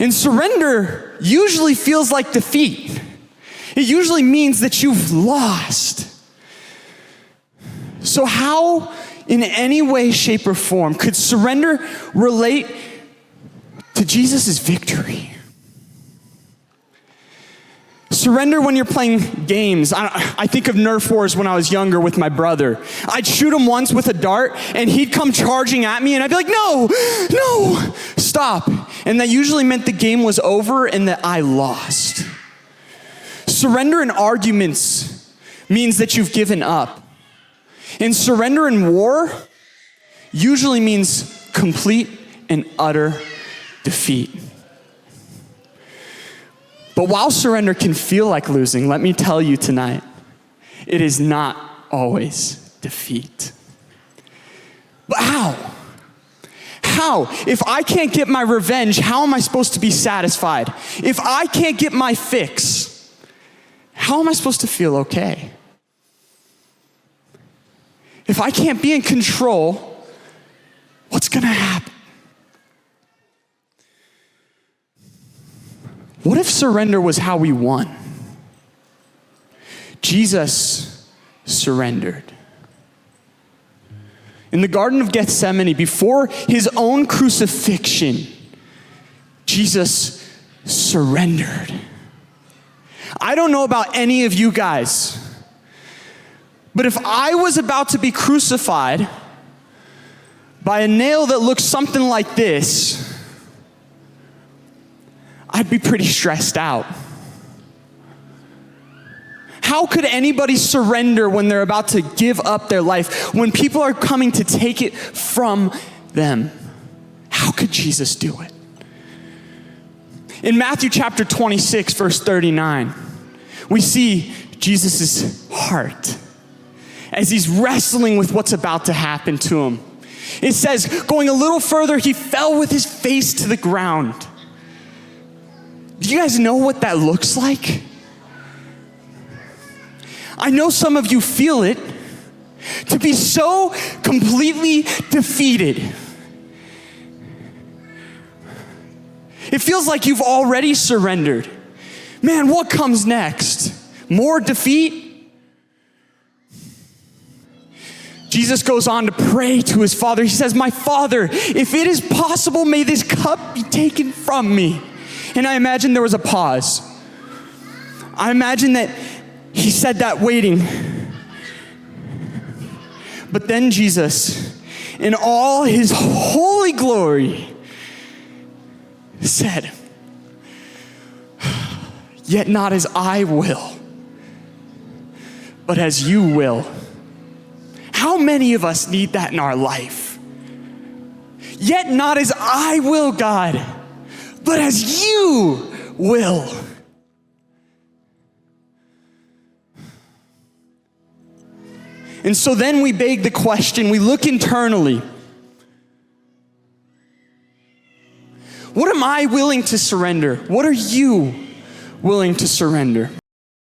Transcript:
And surrender usually feels like defeat. It usually means that you've lost. So how, in any way, shape, or form, could surrender relate to Jesus' victory? Surrender when you're playing games. I think of Nerf wars when I was younger with my brother. I'd shoot him once with a dart, and he'd come charging at me, and I'd be like, no, stop. And that usually meant the game was over and that I lost. Surrender in arguments means that you've given up. And surrender in war usually means complete and utter defeat. But while surrender can feel like losing, let me tell you tonight, it is not always defeat. But how? How? If I can't get my revenge, how am I supposed to be satisfied? If I can't get my fix, how am I supposed to feel okay? If I can't be in control, what's going to happen? What if surrender was how we won? Jesus surrendered. In the Garden of Gethsemane, before his own crucifixion, Jesus surrendered. I don't know about any of you guys, but if I was about to be crucified by a nail that looks something like this, I'd be pretty stressed out. How could anybody surrender when they're about to give up their life, when people are coming to take it from them? How could Jesus do it? In Matthew chapter 26, verse 39, we see Jesus' heart as he's wrestling with what's about to happen to him. It says, going a little further, he fell with his face to the ground. Do you guys know what that looks like? I know some of you feel it, to be so completely defeated. It feels like you've already surrendered. Man, what comes next? More defeat? Jesus goes on to pray to his Father. He says, my Father, if it is possible, may this cup be taken from me. And I imagine there was a pause. I imagine that he said that waiting. But then Jesus, in all his holy glory, said, yet not as I will, but as you will. How many of us need that in our life? Yet not as I will, God, but as you will. And so then we beg the question, we look internally. What am I willing to surrender? What are you willing to surrender?